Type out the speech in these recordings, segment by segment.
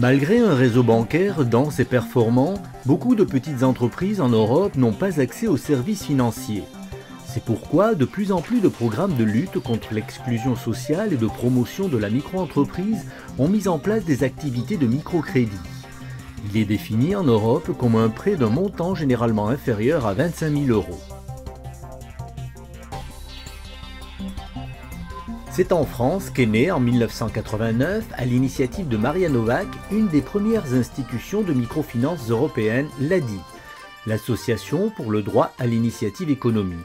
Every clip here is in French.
Malgré un réseau bancaire dense et performant, beaucoup de petites entreprises en Europe n'ont pas accès aux services financiers. C'est pourquoi de plus en plus de programmes de lutte contre l'exclusion sociale et de promotion de la micro-entreprise ont mis en place des activités de microcrédit. Il est défini en Europe comme un prêt d'un montant généralement inférieur à 25 000 €. C'est en France qu'est née en 1989, à l'initiative de Maria Novak, une des premières institutions de microfinance européenne, l'ADI, l'Association pour le droit à l'initiative économique.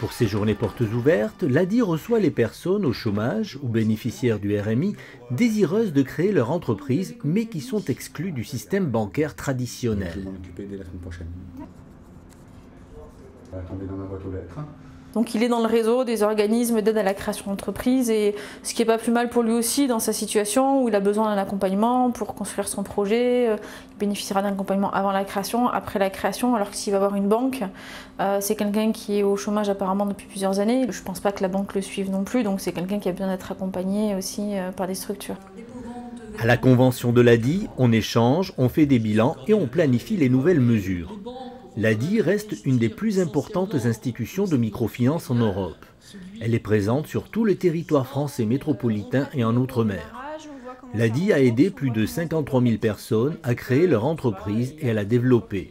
Pour ces journées portes ouvertes, l'ADI reçoit les personnes au chômage ou bénéficiaires du RMI désireuses de créer leur entreprise mais qui sont exclues du système bancaire traditionnel. Je vais m'en occuper dès la semaine prochaine. Ça va tomber dans ma boîte aux lettres. Donc il est dans le réseau des organismes d'aide à la création d'entreprise et ce qui n'est pas plus mal pour lui aussi dans sa situation où il a besoin d'un accompagnement pour construire son projet. Il bénéficiera d'un accompagnement avant la création, après la création, alors que s'il va avoir une banque, c'est quelqu'un qui est au chômage apparemment depuis plusieurs années. Je ne pense pas que la banque le suive non plus, donc c'est quelqu'un qui a besoin d'être accompagné aussi par des structures. À la convention de l'ADI, on échange, on fait des bilans et on planifie les nouvelles mesures. L'ADI reste une des plus importantes institutions de microfinance en Europe. Elle est présente sur tout le territoire français métropolitain et en Outre-mer. L'ADI a aidé plus de 53 000 personnes à créer leur entreprise et à la développer.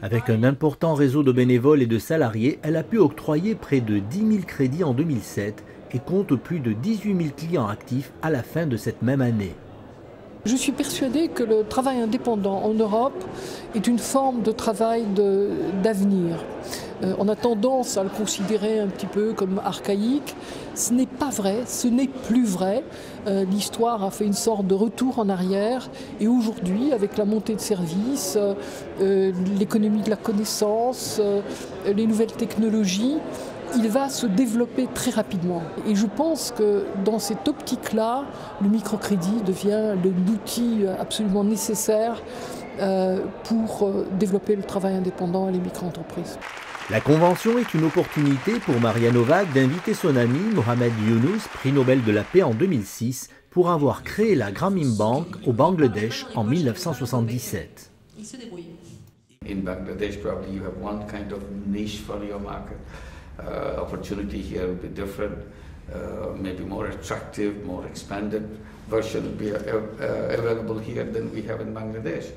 Avec un important réseau de bénévoles et de salariés, elle a pu octroyer près de 10 000 crédits en 2007 et compte plus de 18 000 clients actifs à la fin de cette même année. Je suis persuadée que le travail indépendant en Europe est une forme de travail d'avenir. On a tendance à le considérer un petit peu comme archaïque. Ce n'est pas vrai, ce n'est plus vrai. L'histoire a fait une sorte de retour en arrière et aujourd'hui, avec la montée de services, l'économie de la connaissance, les nouvelles technologies, il va se développer très rapidement. Et je pense que dans cette optique-là, le microcrédit devient l'outil absolument nécessaire pour développer le travail indépendant et les micro-entreprises. La convention est une opportunité pour Maria Novak d'inviter son ami Mohamed Yunus, prix Nobel de la paix en 2006, pour avoir créé la Grameen Bank au Bangladesh en 1977. Il se débrouille. In Bangladesh, probably you have one kind of niche for your market. Opportunity here will be different, maybe more attractive, more expanded version will be available here than we have in Bangladesh.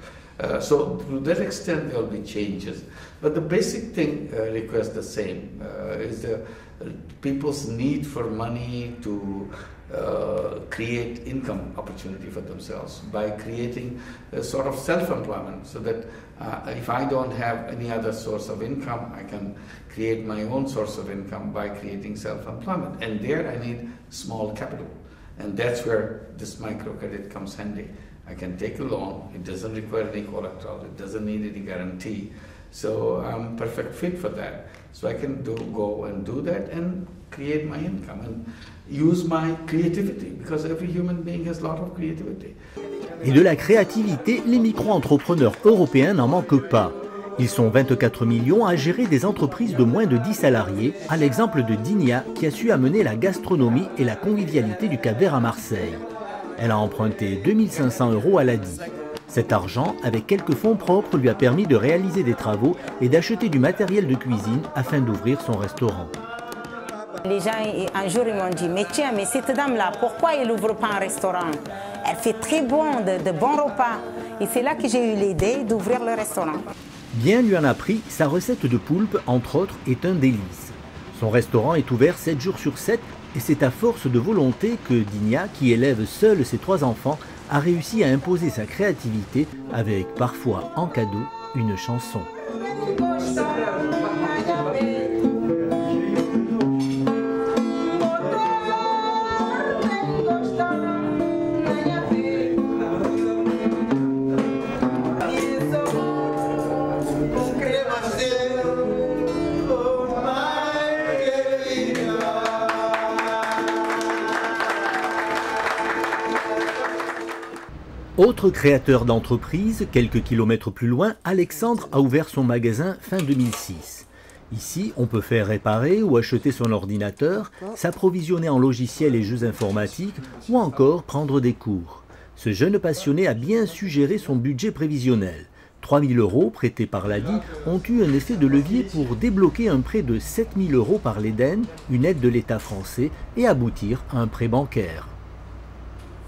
So to that extent there will be changes. But the basic thing requires the same, is the people's need for money to create income opportunity for themselves by creating a sort of self-employment so that if I don't have any other source of income, I can create my own source of income by creating self-employment. And there I need small capital. And that's where this microcredit comes handy. I can take a loan, it doesn't require any collateral, it doesn't need any guarantee. So I'm perfect fit for that. So I can go and do that and create my income and use my creativity because every human being has a lot of creativity. Et de la créativité, les micro-entrepreneurs européens n'en manquent pas. Ils sont 24 millions à gérer des entreprises de moins de 10 salariés, à l'exemple de Dinia qui a su amener la gastronomie et la convivialité du Cap-Vert à Marseille. Elle a emprunté 2 500 € à l'ADI. Cet argent, avec quelques fonds propres, lui a permis de réaliser des travaux et d'acheter du matériel de cuisine afin d'ouvrir son restaurant. Les gens, un jour, ils m'ont dit, mais tiens, mais cette dame-là, pourquoi elle n'ouvre pas un restaurant? Elle fait très bon, de bons repas. Et c'est là que j'ai eu l'idée d'ouvrir le restaurant. Bien lui en a pris, sa recette de poulpe, entre autres, est un délice. Son restaurant est ouvert 7 jours sur 7 et c'est à force de volonté que Dinia, qui élève seule ses 3 enfants, a réussi à imposer sa créativité avec, parfois en cadeau, une chanson. Autre créateur d'entreprise, quelques kilomètres plus loin, Alexandre a ouvert son magasin fin 2006. Ici, on peut faire réparer ou acheter son ordinateur, s'approvisionner en logiciels et jeux informatiques ou encore prendre des cours. Ce jeune passionné a bien su gérer son budget prévisionnel. 3 000 € prêtés par l'ADI ont eu un effet de levier pour débloquer un prêt de 7 000 € par l'Eden, une aide de l'État français, et aboutir à un prêt bancaire.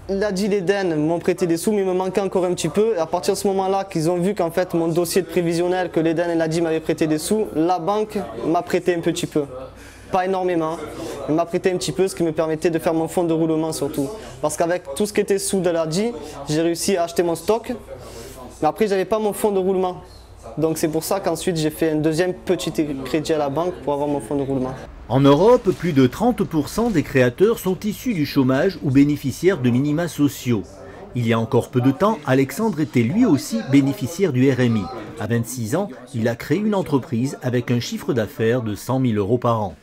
L'ADI et l'Eden m'ont prêté des sous, mais il me manquait encore un petit peu. Et à partir de ce moment-là, qu'ils ont vu qu'en fait mon dossier de prévisionnel, que l'Eden et l'ADI m'avaient prêté des sous, la banque m'a prêté un petit peu. Pas énormément, mais m'a prêté un petit peu, ce qui me permettait de faire mon fonds de roulement surtout. Parce qu'avec tout ce qui était sous de l'ADI, j'ai réussi à acheter mon stock. Mais après, je n'avais pas mon fonds de roulement. Donc c'est pour ça qu'ensuite j'ai fait un deuxième petit crédit à la banque pour avoir mon fonds de roulement. En Europe, plus de 30% des créateurs sont issus du chômage ou bénéficiaires de minima sociaux. Il y a encore peu de temps, Alexandre était lui aussi bénéficiaire du RMI. À 26 ans, il a créé une entreprise avec un chiffre d'affaires de 100 000 € par an.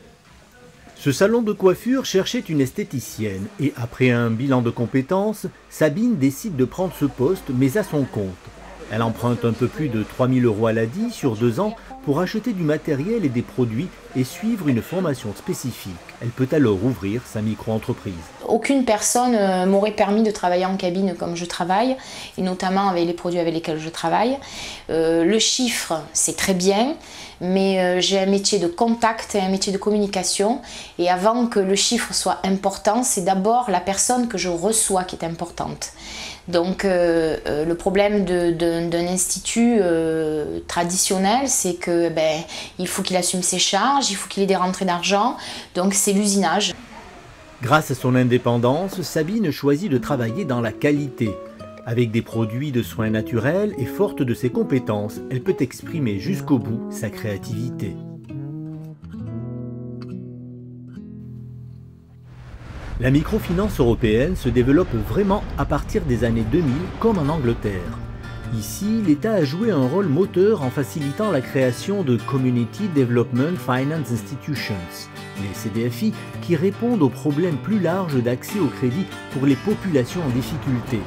Ce salon de coiffure cherchait une esthéticienne et après un bilan de compétences, Sabine décide de prendre ce poste mais à son compte. Elle emprunte un peu plus de 3 000 € à l'ADI sur 2 ans pour acheter du matériel et des produits et suivre une formation spécifique. Elle peut alors ouvrir sa micro-entreprise. Aucune personne m'aurait permis de travailler en cabine comme je travaille, et notamment avec les produits avec lesquels je travaille. Le chiffre, c'est très bien, mais j'ai un métier de contact et un métier de communication. Et avant que le chiffre soit important, c'est d'abord la personne que je reçois qui est importante. Donc le problème d'un institut traditionnel, c'est que il faut qu'il assume ses charges, il faut qu'il ait des rentrées d'argent, donc c'est l'usinage. Grâce à son indépendance, Sabine choisit de travailler dans la qualité. Avec des produits de soins naturels et forte de ses compétences, elle peut exprimer jusqu'au bout sa créativité. La microfinance européenne se développe vraiment à partir des années 2000 comme en Angleterre. Ici, l'État a joué un rôle moteur en facilitant la création de Community Development Finance Institutions, les CDFI, qui répondent aux problèmes plus larges d'accès au crédit pour les populations en difficulté.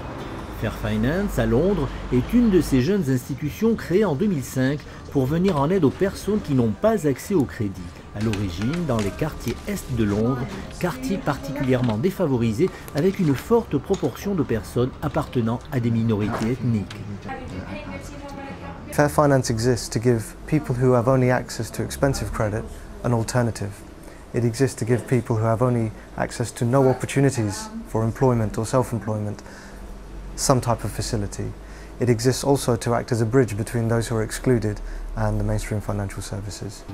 Fair Finance à Londres est une de ces jeunes institutions créées en 2005 pour venir en aide aux personnes qui n'ont pas accès au crédit. À l'origine, dans les quartiers est de Londres, quartiers particulièrement défavorisés avec une forte proportion de personnes appartenant à des minorités ethniques. Fair Finance exists to give people who have only access to expensive credit an alternative. It exists to give people who have only access to no opportunities for employment or self-employment some type of facility. It exists also to act as a bridge between those who are excluded and the mainstream financial services.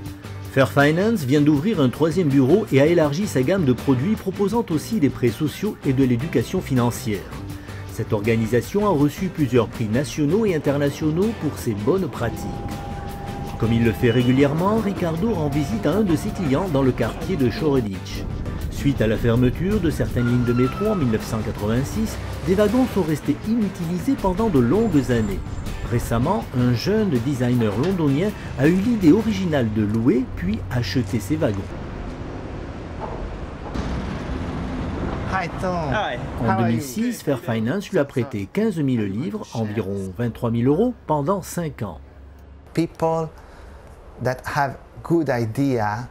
Fair Finance vient d'ouvrir un 3e bureau et a élargi sa gamme de produits proposant aussi des prêts sociaux et de l'éducation financière. Cette organisation a reçu plusieurs prix nationaux et internationaux pour ses bonnes pratiques. Comme il le fait régulièrement, Ricardo rend visite à un de ses clients dans le quartier de Shoreditch. Suite à la fermeture de certaines lignes de métro en 1986, des wagons sont restés inutilisés pendant de longues années. Récemment, un jeune designer londonien a eu l'idée originale de louer puis acheter ces wagons. En 2006, Fair Finance lui a prêté 15 000 livres, environ 23 000 € pendant 5 ans. People that have good idea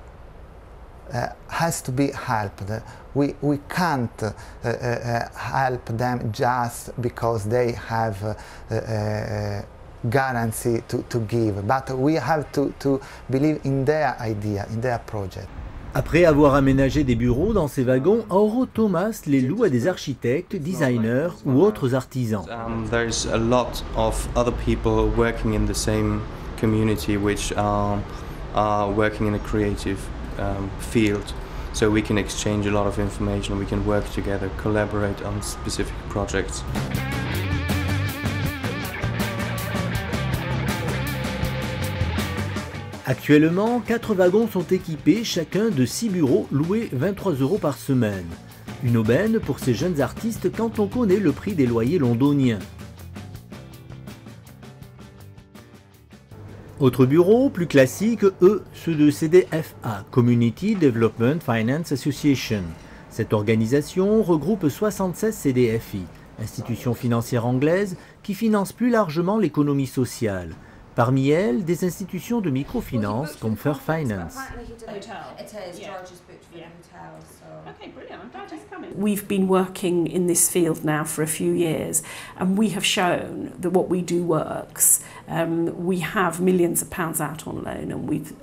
has to be helped. We can't help them just because they have guarantee to give, but we have to believe in their idea, in their project. Après avoir aménagé des bureaux dans ces wagons, Auro Thomas les loue à des architectes, designers ou autres artisans. There's a lot of other people working in the same community which are working in a creative field, so we can exchange a lot of information, we can work together, collaborate on specific projects. Actuellement, 4 wagons sont équipés, chacun de 6 bureaux loués 23 € par semaine. Une aubaine pour ces jeunes artistes quand on connaît le prix des loyers londoniens. Autres bureaux, plus classiques, eux, ceux de CDFA, Community Development Finance Association. Cette organisation regroupe 76 CDFI, institutions financières anglaises qui financent plus largement l'économie sociale. Parmi elles, des institutions de microfinance comme Fair Finance. We've been working in this field now for a few years, and we have shown that what we do works. We have millions of pounds out on loan, and we've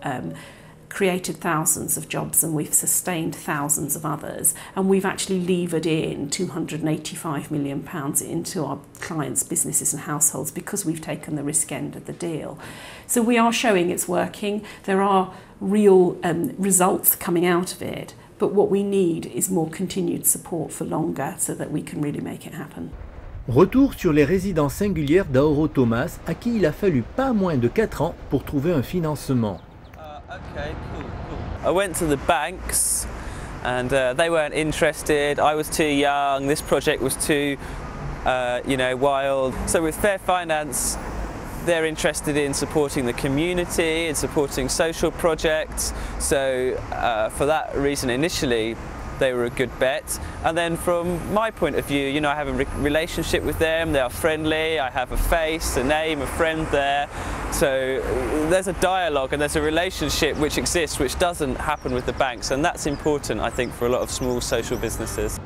created thousands of jobs, and we've sustained thousands of others, and we've actually levered in £285 million into our clients' businesses and households because we've taken the risk end of the deal. So we are showing it's working. There are real results coming out of it, but what we need is more continued support for longer so that we can really make it happen. Retour sur les résidences singulières d'Auro Thomas, à qui il a fallu pas moins de 4 ans pour trouver un financement. Okay, cool. I went to the banks and they weren't interested. I was too young, this project was too wild. So with Fair Finance, they're interested in supporting the community and supporting social projects. So for that reason initially they were a good bet. And then from my point of view, I have a relationship with them, they are friendly, I have a face, a name, a friend there. So there's a dialogue and there's a relationship which exists, which doesn't happen with the banks, and that's important, I think, for a lot of small social businesses.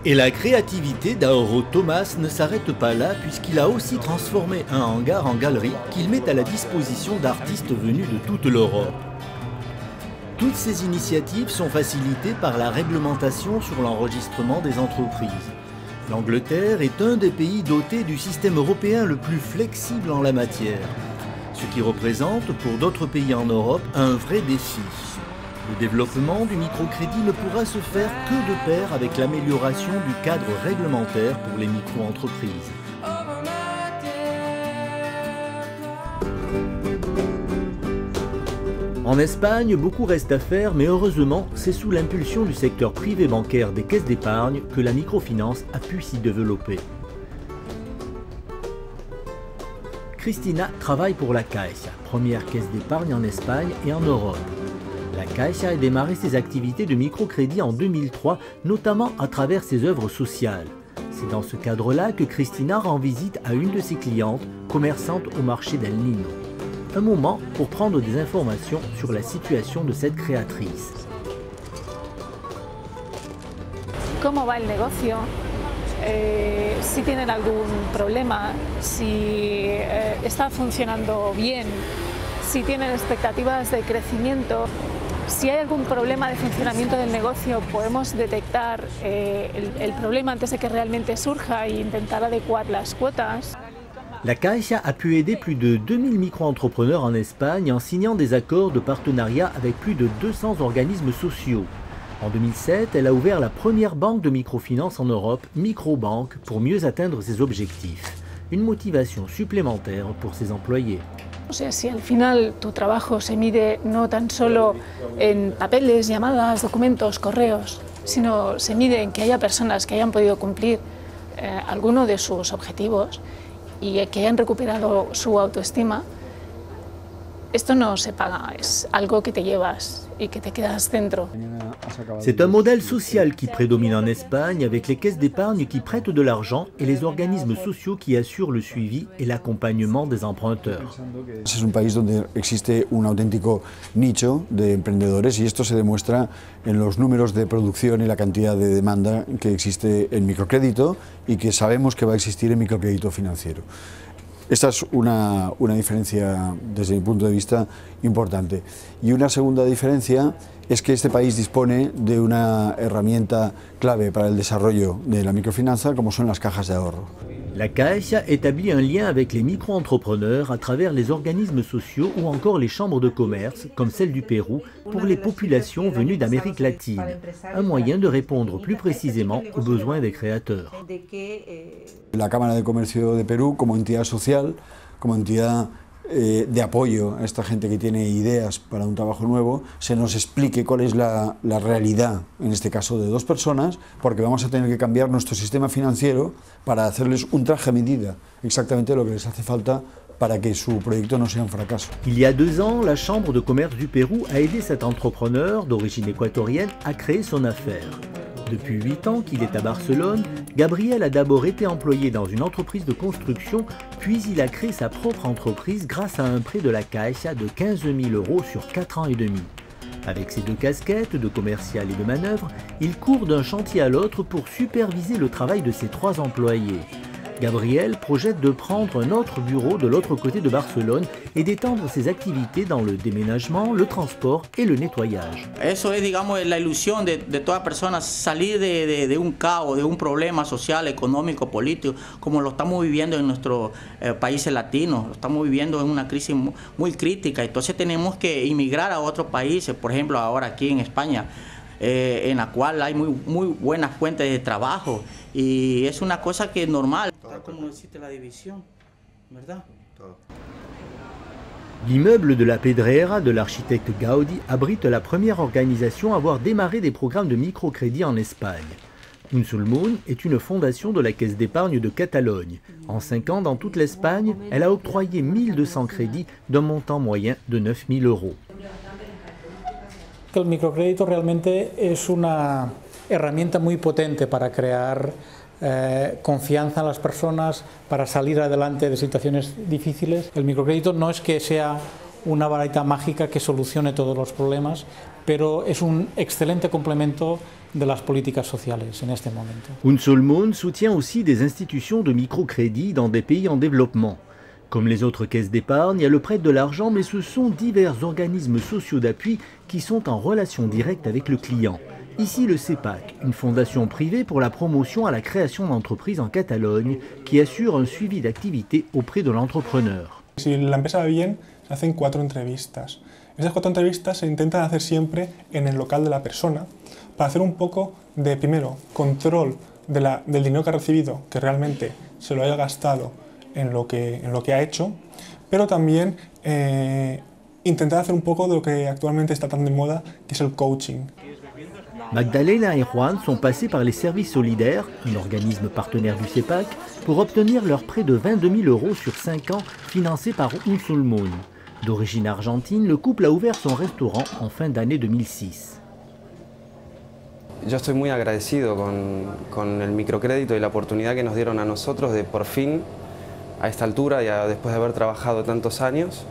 Et la créativité d'Auro Thomas ne s'arrête pas là, puisqu'il a aussi transformé un hangar en galerie qu'il met à la disposition d'artistes venus de toute l'Europe. Toutes ces initiatives sont facilitées par la réglementation sur l'enregistrement des entreprises. L'Angleterre est un des pays dotés du système européen le plus flexible en la matière, ce qui représente pour d'autres pays en Europe un vrai défi. Le développement du microcrédit ne pourra se faire que de pair avec l'amélioration du cadre réglementaire pour les micro-entreprises. En Espagne, beaucoup reste à faire, mais heureusement, c'est sous l'impulsion du secteur privé bancaire des caisses d'épargne que la microfinance a pu s'y développer. Cristina travaille pour la Caixa, première caisse d'épargne en Espagne et en Europe. La Caixa a démarré ses activités de microcrédit en 2003, notamment à travers ses œuvres sociales. C'est dans ce cadre-là que Cristina rend visite à une de ses clientes, commerçante au marché d'El Nino. Un moment pour prendre des informations sur la situation de cette créatrice. ¿Cómo va el negocio? Si tienen algún problema, si está funcionando bien, si tienen expectativas de crecimiento. Si hay algún problema de funcionamiento del negocio, podemos detectar el problema antes de que realmente surja e intentar adecuar las cuotas. La Caixa a pu aider plus de 2000 micro-entrepreneurs en Espagne en signant des accords de partenariat avec plus de 200 organismes sociaux. En 2007, elle a ouvert la première banque de microfinance en Europe, Microbank, pour mieux atteindre ses objectifs. Une motivation supplémentaire pour ses employés. O sea, si al final tu trabajo se mide no tan solo en papeles, llamadas, documentos, correos, sino se mide en que haya personas que hayan podido cumplir alguno de sus objetivos y que hayan recuperado su autoestima, esto no se paga, es algo que te llevas y que te quedas dentro. C'est un modèle social qui prédomine en Espagne, avec les caisses d'épargne qui prêtent de l'argent et les organismes sociaux qui assurent le suivi et l'accompagnement des emprunteurs. Es un país donde existe un auténtico nicho de emprendedores y esto se demuestra en los números de producción y la cantidad de demanda que existe en microcrédito y que sabemos que va a existir en microcrédito financiero. Esta es una diferencia, desde mi punto de vista, importante. Y una segunda diferencia es que este país dispone de una herramienta clave para el desarrollo de la microfinanza, como son las cajas de ahorro. La Caixa établit un lien avec les micro-entrepreneurs à travers les organismes sociaux ou encore les chambres de commerce, comme celle du Pérou, pour les populations venues d'Amérique latine. Un moyen de répondre plus précisément aux besoins des créateurs. La Cámara de Comercio de Perú, como entidad social, como entidad de apoyo a esta gente que tiene ideas para un trabajo nuevo, se nos explique cuál es la realidad, en este caso de 2 personas, porque vamos a tener que cambiar nuestro sistema financiero para hacerles un traje a medida, exactamente lo que les hace falta para que su proyecto no sea un fracaso. Il y a 2 ans, la Chambre de commerce du Pérou a aidé cet entrepreneur d'origine équatorienne à créer son affaire. Depuis 8 ans qu'il est à Barcelone, Gabriel a d'abord été employé dans une entreprise de construction, puis il a créé sa propre entreprise grâce à un prêt de la Caixa de 15 000 € sur 4 ans et demi. Avec ses 2 casquettes de commercial et de manœuvre, il court d'un chantier à l'autre pour superviser le travail de ses 3 employés. Gabriel projette de prendre un autre bureau de l'autre côté de Barcelone et d'étendre ses activités dans le déménagement, le transport et le nettoyage. Eso es, digamos, la ilusión de toda persona, salir de un caos, de un problema social, económico, político, como lo estamos viviendo en nuestros países latinos. Estamos viviendo en una crisis muy crítica, entonces tenemos que emigrar a otros países, por ejemplo, ahora aquí en España. En la cual hay muy buenas fuentes de trabajo y es una cosa que es normal, como no existe la división, ¿verdad? L'immeuble de la Pedrera de l'architecte Gaudi abrite la première organisation à avoir démarré des programmes de microcrédit en Espagne. Unsulmun est une fondation de la Caisse d'épargne de Catalogne. En 5 ans, dans toute l'Espagne, elle a octroyé 1200 crédits d'un montant moyen de 9 000 €. El microcrédito realmente es una herramienta muy potente para crear confianza en las personas, para salir adelante de situaciones difíciles. El microcrédito no es que sea una varita mágica que solucione todos los problemas, pero es un excelente complemento de las políticas sociales en este momento. Unsulmun soutient aussi des institutions de microcrédit dans des pays en développement. Comme les autres caisses d'épargne, elle prête de l'argent, mais ce sont divers organismes sociaux d'appui qui sont en relation directe avec le client. Ici, le CEPAC, une fondation privée pour la promotion à la création d'entreprises en Catalogne, qui assure un suivi d'activité auprès de l'entrepreneur. Si la empresa va bien, se hacen 4 entrevistas. Esas 4 entrevistas se intentan hacer siempre en el local de la persona, para hacer un poco de, primero, control del dinero que ha recibido, que realmente se lo haya gastado en lo que ha hecho, pero también intentar hacer un poco de lo que actualmente está tan de moda, que es el coaching. Magdalena et Juan sont passés par les services solidaires, un organisme partenaire du CEPAC, pour obtenir leur prêt de 22 000 € sur 5 ans financé par Unsulmun. D'origine argentine, le couple a ouvert son restaurant en fin d'année 2006. Yo estoy muy agradecido con el microcrédito y la oportunidad que nos dieron a nosotros de por fin, a esta altura y después de haber trabajado tantos años,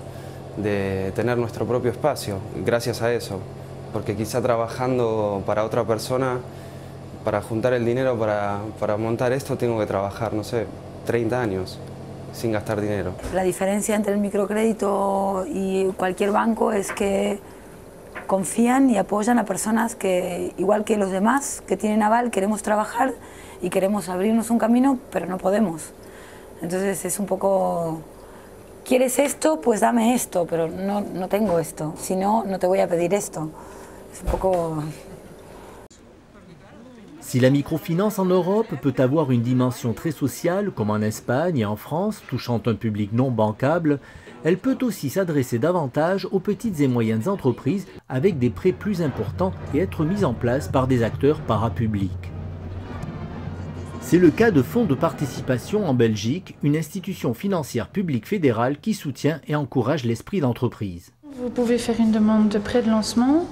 de tener nuestro propio espacio, gracias a eso. Porque quizá trabajando para otra persona, para juntar el dinero para montar esto, tengo que trabajar, no sé, 30 años sin gastar dinero. La diferencia entre el microcrédito y cualquier banco es que confían y apoyan a personas que, igual que los demás, que tienen aval, queremos trabajar y queremos abrirnos un camino, pero no podemos. Entonces es un poco, ¿quieres esto? Pues dame esto, pero no tengo esto, si no, no te voy a pedir esto. Es un poco... Si la microfinance en Europe peut avoir une dimension très sociale, comme en Espagne et en France, touchant un public non bancable, elle peut aussi s'adresser davantage aux petites et moyennes entreprises avec des prêts plus importants et être mise en place par des acteurs parapublics. C'est le cas de Fonds de participation en Belgique, une institution financière publique fédérale qui soutient et encourage l'esprit d'entreprise. Vous pouvez faire une demande de prêt de lancement,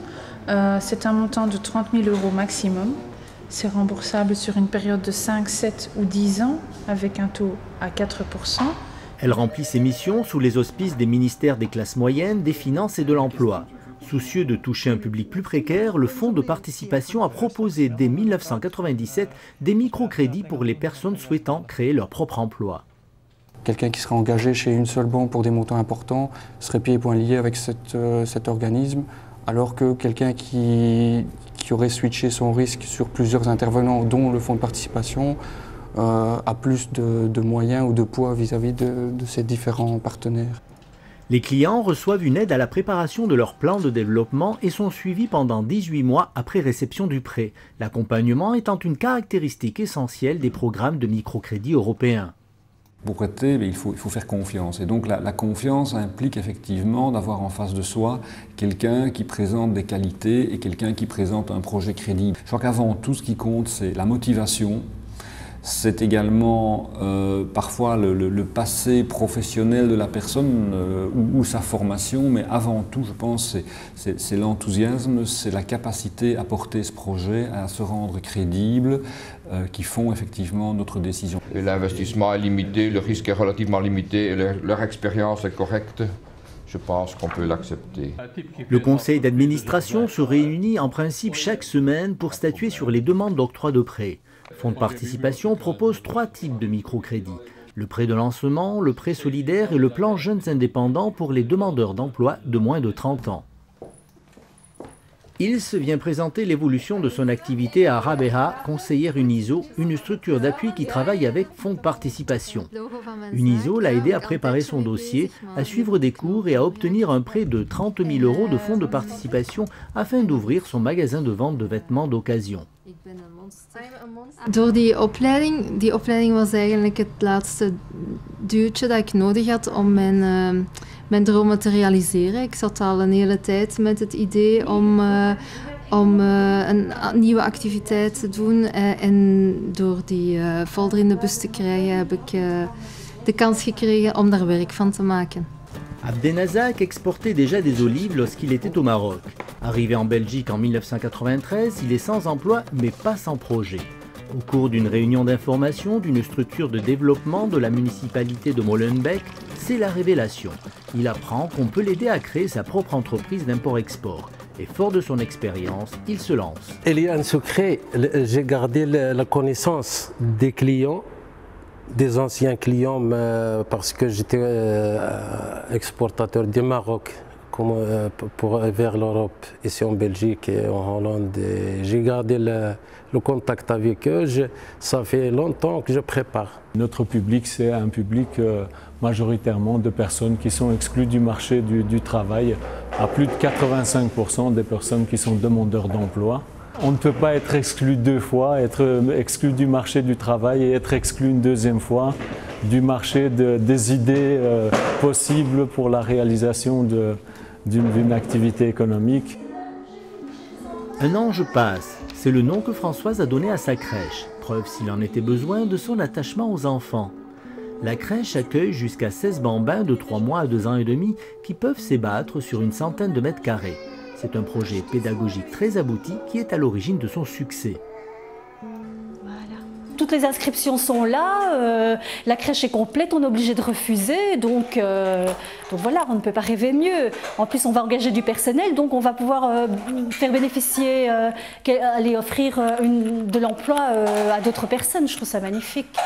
c'est un montant de 30 000 € maximum. C'est remboursable sur une période de 5, 7 ou 10 ans avec un taux à 4%. Elle remplit ses missions sous les auspices des ministères des classes moyennes, des finances et de l'emploi. Soucieux de toucher un public plus précaire, le Fonds de participation a proposé dès 1997 des microcrédits pour les personnes souhaitant créer leur propre emploi. Quelqu'un qui serait engagé chez une seule banque pour des montants importants serait pieds et poings liés avec cet organisme, alors que quelqu'un qui aurait switché son risque sur plusieurs intervenants, dont le fonds de participation, a plus de moyens ou de poids vis-à-vis de ces différents partenaires. Les clients reçoivent une aide à la préparation de leur plan de développement et sont suivis pendant 18 mois après réception du prêt, l'accompagnement étant une caractéristique essentielle des programmes de microcrédit européens. Pour prêter, il faut faire confiance. Et donc la confiance implique effectivement d'avoir en face de soi quelqu'un qui présente des qualités et quelqu'un qui présente un projet crédible. Je crois qu'avant tout, ce qui compte, c'est la motivation, c'est également parfois le passé professionnel de la personne ou sa formation, mais avant tout, je pense, c'est l'enthousiasme, c'est la capacité à porter ce projet, à se rendre crédible, qui font effectivement notre décision. L'investissement est limité, le risque est relativement limité et leur expérience est correcte. Je pense qu'on peut l'accepter. Le conseil d'administration se réunit en principe chaque semaine pour statuer sur les demandes d'octroi de prêts. Fonds de participation propose 3 types de microcrédits. Le prêt de lancement, le prêt solidaire et le plan jeunes indépendants pour les demandeurs d'emploi de moins de 30 ans. Ilse vient présenter l'évolution de son activité à Rabeha, conseillère Uniso, une structure d'appui qui travaille avec fonds de participation. Uniso l'a aidé à préparer son dossier, à suivre des cours et à obtenir un prêt de 30 000 € de fonds de participation afin d'ouvrir son magasin de vente de vêtements d'occasion. Door die opleiding was eigenlijk het laatste duwtje dat ik nodig had om mijn dromen te realiseren. Ik zat al een hele tijd met het idee om een nieuwe activiteit te doen. En door die folder in de bus te krijgen heb ik de kans gekregen om daar werk van te maken. Abdenazak exportait déjà des olives lorsqu'il était au Maroc. Arrivé en Belgique en 1993, il est sans emploi mais pas sans projet. Au cours d'une réunion d'information d'une structure de développement de la municipalité de Molenbeek, c'est la révélation. Il apprend qu'on peut l'aider à créer sa propre entreprise d'import-export. Et fort de son expérience, il se lance. Il y a un secret, j'ai gardé la connaissance des clients, des anciens clients, parce que j'étais exportateur du Maroc vers l'Europe, ici en Belgique et en Hollande. J'ai gardé le contact avec eux, ça fait longtemps que je prépare. Notre public, c'est un public majoritairement de personnes qui sont exclues du marché du travail, à plus de 85% des personnes qui sont demandeurs d'emploi. On ne peut pas être exclu 2 fois, être exclu du marché du travail et être exclu une 2e fois du marché des idées possibles pour la réalisation d'une activité économique. Un ange passe, c'est le nom que Françoise a donné à sa crèche, preuve s'il en était besoin de son attachement aux enfants. La crèche accueille jusqu'à 16 bambins de 3 mois à 2 ans et demi qui peuvent s'ébattre sur une centaine de mètres carrés. C'est un projet pédagogique très abouti qui est à l'origine de son succès. Toutes les inscriptions sont là, la crèche est complète, on est obligé de refuser, donc voilà, on ne peut pas rêver mieux. En plus, on va engager du personnel, donc on va pouvoir faire bénéficier, aller offrir de l'emploi à d'autres personnes. Je trouve ça magnifique.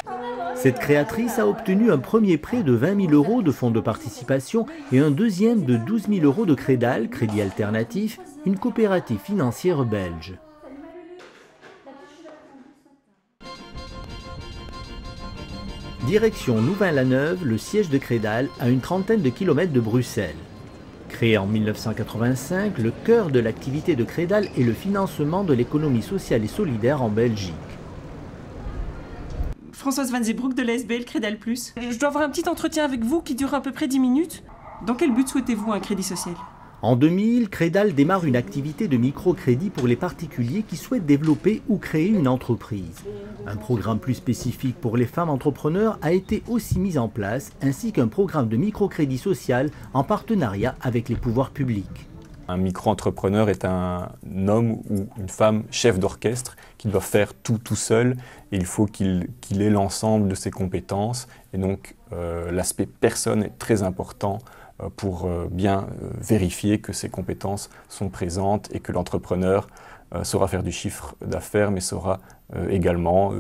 Cette créatrice a obtenu un premier prêt de 20 000 € de fonds de participation et un deuxième de 12 000 € de Crédal, Crédit Alternatif, une coopérative financière belge. Direction Louvain-la-Neuve, le siège de Crédal, à une trentaine de kilomètres de Bruxelles. Créé en 1985, le cœur de l'activité de Crédal est le financement de l'économie sociale et solidaire en Belgique. Françoise Van Zeebroek de l'ASBL Crédal Plus. Je dois avoir un petit entretien avec vous qui dure à peu près 10 minutes. Dans quel but souhaitez-vous un crédit social ? En 2000, Crédal démarre une activité de microcrédit pour les particuliers qui souhaitent développer ou créer une entreprise. Un programme plus spécifique pour les femmes entrepreneurs a été aussi mis en place, ainsi qu'un programme de microcrédit social en partenariat avec les pouvoirs publics. Un micro-entrepreneur est un homme ou une femme chef d'orchestre qui doit faire tout seul et il faut qu'il ait l'ensemble de ses compétences. Et donc l'aspect personne est très important pour bien vérifier que ces compétences sont présentes et que l'entrepreneur saura faire du chiffre d'affaires mais saura également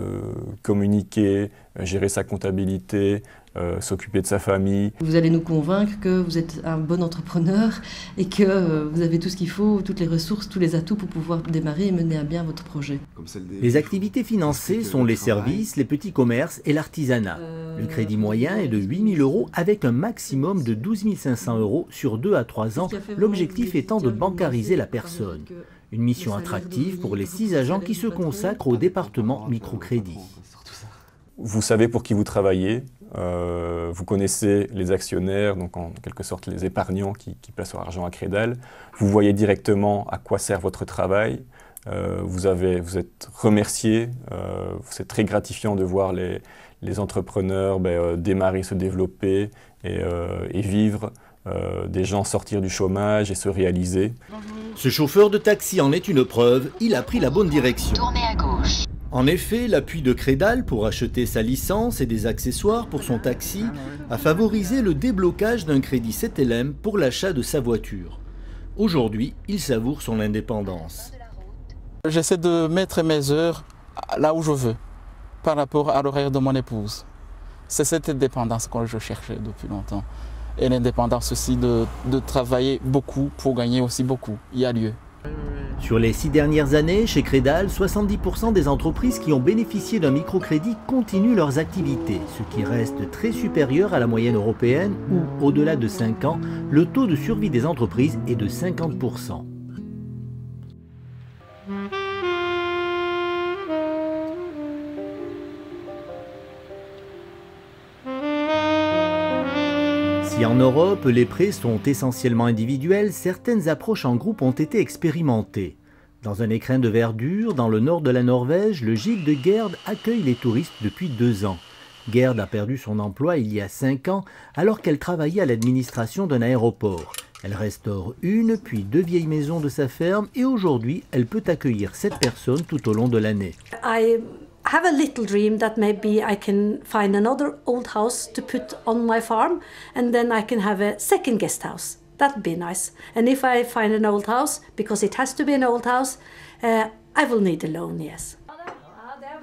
communiquer, gérer sa comptabilité, s'occuper de sa famille. Vous allez nous convaincre que vous êtes un bon entrepreneur et que vous avez tout ce qu'il faut, toutes les ressources, tous les atouts pour pouvoir démarrer et mener à bien votre projet. Les activités financées sont les services, les petits commerces et l'artisanat. Le crédit moyen est de 8 000 € avec un maximum de 12 500 € sur 2 à 3 ans, l'objectif étant de bancariser la personne. Une mission attractive pour les 6 agents qui se consacrent au département microcrédit. Vous savez pour qui vous travaillez, vous connaissez les actionnaires, donc en quelque sorte les épargnants qui placent leur argent à Crédal. Vous voyez directement à quoi sert votre travail. vous êtes remerciés, c'est très gratifiant de voir les entrepreneurs démarrer, se développer et vivre, des gens sortir du chômage et se réaliser. Ce chauffeur de taxi en est une preuve, il a pris la bonne direction. Tournez à gauche. En effet, l'appui de Credal pour acheter sa licence et des accessoires pour son taxi a favorisé le déblocage d'un crédit CTLM pour l'achat de sa voiture. Aujourd'hui, il savoure son indépendance. J'essaie de mettre mes heures là où je veux, par rapport à l'horaire de mon épouse. C'est cette indépendance que je cherchais depuis longtemps. Et l'indépendance aussi de travailler beaucoup pour gagner aussi beaucoup. Il y a lieu. Sur les 6 dernières années, chez Credal, 70% des entreprises qui ont bénéficié d'un microcrédit continuent leurs activités, ce qui reste très supérieur à la moyenne européenne où, au-delà de 5 ans, le taux de survie des entreprises est de 50%. Si en Europe, les prêts sont essentiellement individuels, certaines approches en groupe ont été expérimentées. Dans un écrin de verdure, dans le nord de la Norvège, le gîte de Gerd accueille les touristes depuis 2 ans. Gerd a perdu son emploi il y a 5 ans, alors qu'elle travaillait à l'administration d'un aéroport. Elle restaure une, puis 2 vieilles maisons de sa ferme et aujourd'hui, elle peut accueillir 7 personnes tout au long de l'année. I have a little dream that maybe I can find another old house to put on my farm and then I can have a second guest house. That'd be nice. And if I find an old house, because it has to be an old house, I will need a loan, yes.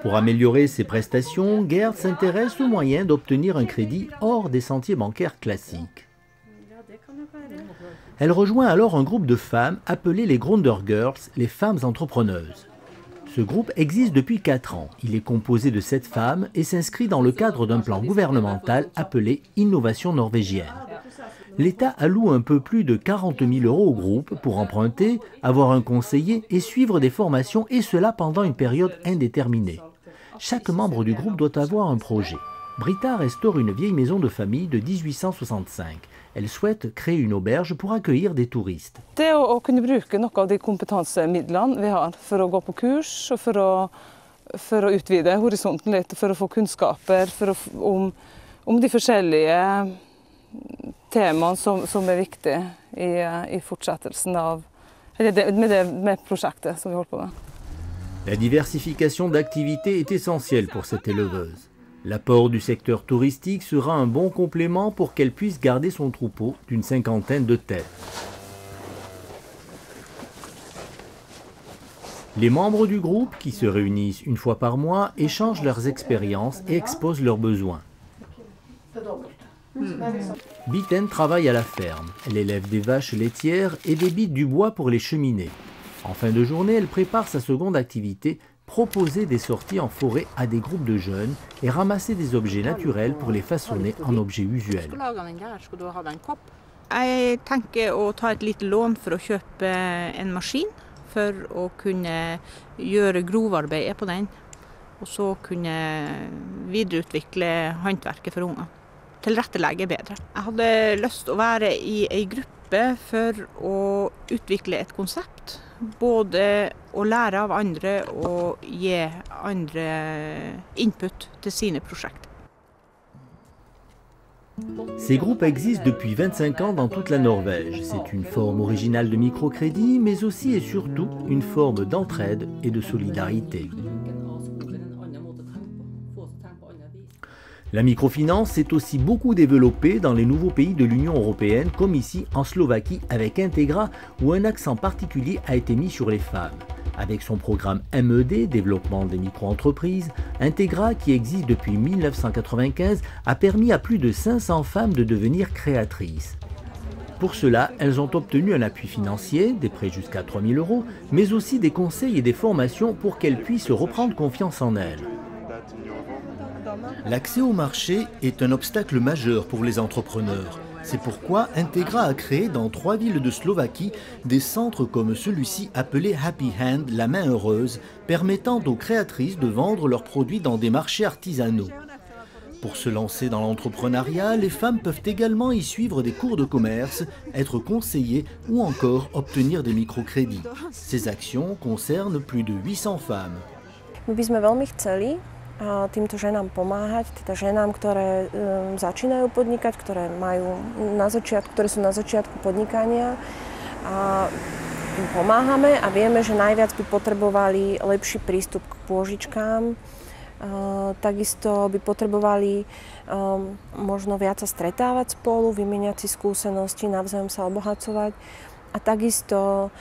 Pour améliorer ses prestations, Gerd s'intéresse aux moyens d'obtenir un crédit hors des sentiers bancaires classiques. Elle rejoint alors un groupe de femmes appelé les Gronder Girls, les femmes entrepreneuses. Ce groupe existe depuis 4 ans. Il est composé de 7 femmes et s'inscrit dans le cadre d'un plan gouvernemental appelé Innovation norvégienne. L'État alloue un peu plus de 40 000 € au groupe pour emprunter, avoir un conseiller et suivre des formations, et cela pendant une période indéterminée. Chaque membre du groupe doit avoir un projet. Britta restaure une vieille maison de famille de 1865. Elle souhaite créer une auberge pour accueillir des touristes. Det å kunne bruke noe av de kompetansemidlene vi har for å gå på kurs og for å utvide horisonten litt, for å få kunnskaper om de forskjellige temaene som viktige i fortsettelsen av med prosjektet som vi holder på med. La diversification d'activités est essentielle pour cette éleveuse. L'apport du secteur touristique sera un bon complément pour qu'elle puisse garder son troupeau d'une 50aine de têtes. Les membres du groupe, qui se réunissent une fois par mois, échangent leurs expériences et exposent leurs besoins. Bitten travaille à la ferme. Elle élève des vaches laitières et débite du bois pour les cheminées. En fin de journée, elle prépare sa seconde activité, proposer des sorties en forêt à des groupes de jeunes et ramasser des objets naturels pour les façonner en objets usuels. Jeg tenker å ta et lite lån for å kjøpe en maskin for å kunne gjøre grovarbeidet på den, og så kunne videreutvikle håndverket for ungene. Tilrettelegge bedre. Jeg hadde lyst til å være i en gruppe for å utvikle et konsept. Både å lære av andre og gi andre input til sine prosjekter. Ces groupes existent depuis 25 ans dans toute la Norvège. C'est une forme originale de microcrédit, mais aussi et surtout une forme d'entraide et de solidarité. La microfinance s'est aussi beaucoup développée dans les nouveaux pays de l'Union européenne, comme ici en Slovaquie avec Integra, où un accent particulier a été mis sur les femmes. Avec son programme MED, développement des micro-entreprises, Integra, qui existe depuis 1995, a permis à plus de 500 femmes de devenir créatrices. Pour cela, elles ont obtenu un appui financier, des prêts jusqu'à 3 000 €, mais aussi des conseils et des formations pour qu'elles puissent reprendre confiance en elles. L'accès au marché est un obstacle majeur pour les entrepreneurs. C'est pourquoi Integra a créé dans 3 villes de Slovaquie des centres comme celui-ci appelé Happy Hand, la main heureuse, permettant aux créatrices de vendre leurs produits dans des marchés artisanaux. Pour se lancer dans l'entrepreneuriat, les femmes peuvent également y suivre des cours de commerce, être conseillées ou encore obtenir des microcrédits. Ces actions concernent plus de 800 femmes. My by sme veľmi chceli týmto ženám pomáhať, teda ženám, ktoré začínajú podnikať, ktoré sú na začiatku podnikania. A im pomáhame a vieme, že najviac by potrebovali lepší prístup k pôžičkám. Takisto by potrebovali možno viac sa stretávať spolu, vymieňať si skúsenosti, navzájom sa obohacovať. A takisto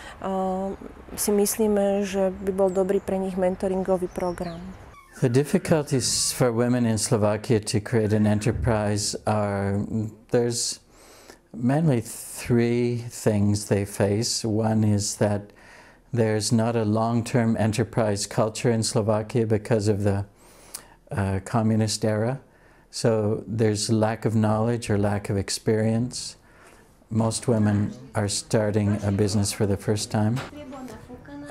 si myslíme, že by bol dobrý pre nich mentoringový program. The difficulties for women in Slovakia to create an enterprise there's mainly three things they face. One is that there's not a long-term enterprise culture in Slovakia because of the communist era. So there's lack of knowledge or lack of experience. Most women are starting a business for the first time.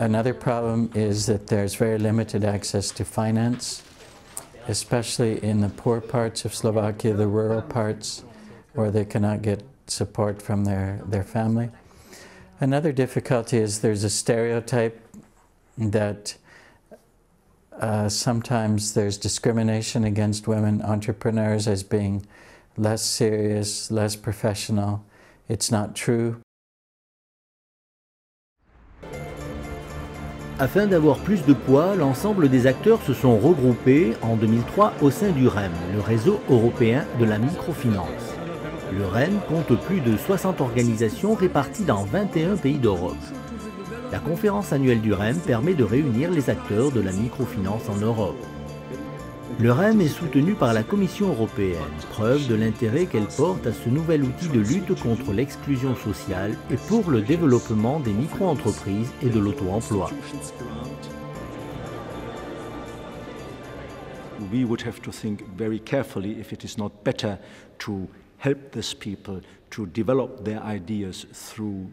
Another problem is that there's very limited access to finance, especially in the poor parts of Slovakia, the rural parts, where they cannot get support from their family. Another difficulty is there's a stereotype that sometimes there's discrimination against women entrepreneurs as being less serious, less professional. It's not true. Afin d'avoir plus de poids, l'ensemble des acteurs se sont regroupés en 2003 au sein du REM, le réseau européen de la microfinance. Le REM compte plus de 60 organisations réparties dans 21 pays d'Europe. La conférence annuelle du REM permet de réunir les acteurs de la microfinance en Europe. Le REM est soutenu par la Commission européenne, preuve de l'intérêt qu'elle porte à ce nouvel outil de lutte contre l'exclusion sociale et pour le développement des micro-entreprises et de l'auto-emploi. We would have to think very carefully if it is not better to help these people to develop their ideas through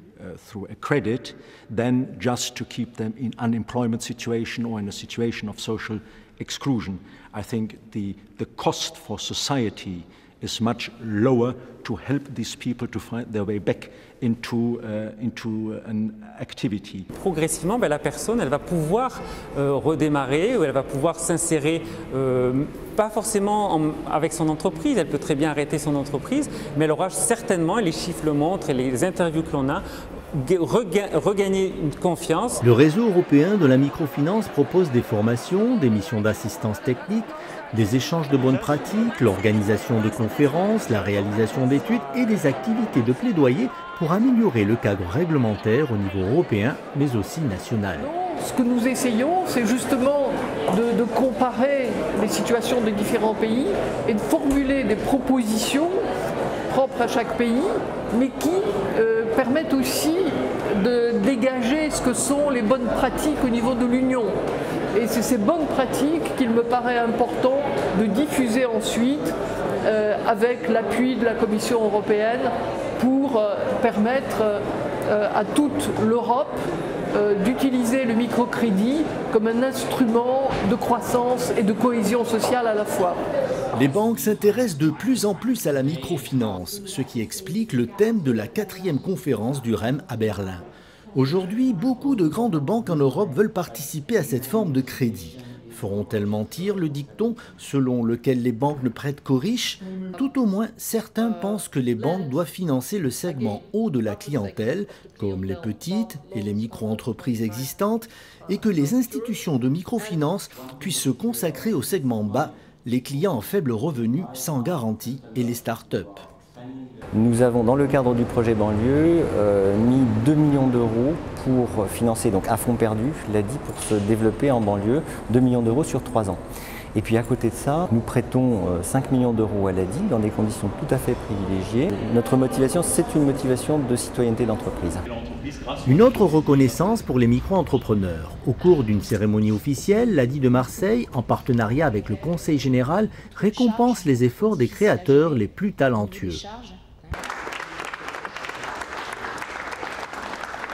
a credit than just to keep them in unemployment situation or in a situation of social exclusion. I think the cost for society is much lower to help these people to find their way back into an activity. Progressivement, la personne, elle va pouvoir redémarrer, ou elle va pouvoir s'insérer, pas forcément avec son entreprise, elle peut très bien arrêter son entreprise, mais elle aura certainement, les chiffres le montrent et les interviews que l'on a, regagner une confiance. Le réseau européen de la microfinance propose des formations, des missions d'assistance technique, des échanges de bonnes pratiques, l'organisation de conférences, la réalisation d'études et des activités de plaidoyer pour améliorer le cadre réglementaire au niveau européen, mais aussi national. Ce que nous essayons, c'est justement de comparer les situations de différents pays et de formuler des propositions propres à chaque pays, mais qui permettent aussi de dégager ce que sont les bonnes pratiques au niveau de l'Union. Et c'est ces bonnes pratiques qu'il me paraît important de diffuser ensuite avec l'appui de la Commission européenne pour permettre à toute l'Europe d'utiliser le microcrédit comme un instrument de croissance et de cohésion sociale à la fois. Les banques s'intéressent de plus en plus à la microfinance, ce qui explique le thème de la 4e conférence du REM à Berlin. Aujourd'hui, beaucoup de grandes banques en Europe veulent participer à cette forme de crédit. Feront-elles mentir le dicton selon lequel les banques ne prêtent qu'aux riches? Tout au moins, certains pensent que les banques doivent financer le segment haut de la clientèle, comme les petites et les micro-entreprises existantes, et que les institutions de microfinance puissent se consacrer au segment bas, les clients en faible revenu sans garantie et les start-up. Nous avons, dans le cadre du projet banlieue, mis 2 millions d'euros pour financer, donc à fonds perdu, l'ADI, pour se développer en banlieue, 2 millions d'euros sur 3 ans. Et puis à côté de ça, nous prêtons 5 millions d'euros à l'ADI dans des conditions tout à fait privilégiées. Notre motivation, c'est une motivation de citoyenneté d'entreprise. Une autre reconnaissance pour les micro-entrepreneurs. Au cours d'une cérémonie officielle, l'ADI de Marseille, en partenariat avec le Conseil général, récompense les efforts des créateurs les plus talentueux.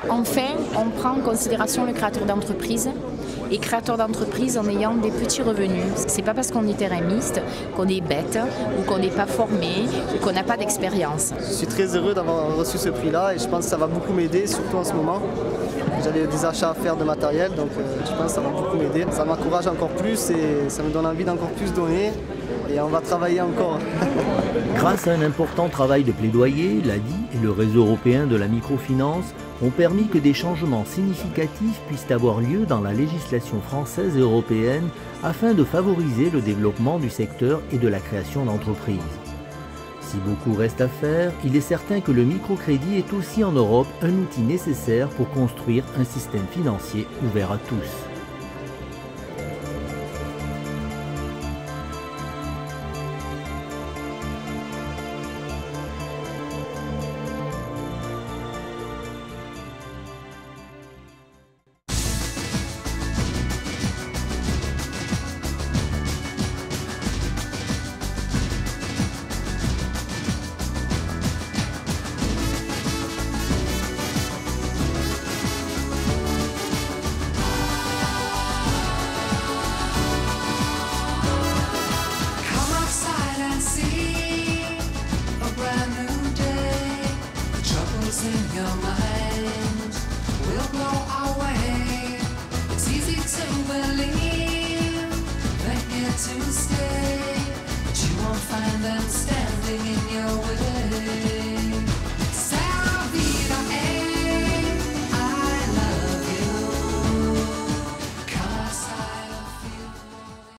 Enfin, on prend en considération le créateur d'entreprise et créateur d'entreprise en ayant des petits revenus. C'est pas parce qu'on est terrainiste qu'on est bête ou qu'on n'est pas formé ou qu'on n'a pas d'expérience. Je suis très heureux d'avoir reçu ce prix-là et je pense que ça va beaucoup m'aider, surtout en ce moment. J'avais des achats à faire de matériel, donc je pense que ça va beaucoup m'aider. Ça m'encourage encore plus et ça me donne envie d'encore plus donner et on va travailler encore. Grâce à un important travail de plaidoyer, l'ADI et le réseau européen de la microfinance ont permis que des changements significatifs puissent avoir lieu dans la législation française et européenne afin de favoriser le développement du secteur et de la création d'entreprises. Si beaucoup reste à faire, il est certain que le microcrédit est aussi en Europe un outil nécessaire pour construire un système financier ouvert à tous. In your mind, we'll blow away. It's easy to believe they're here to stay, but you won't find them standing in your way.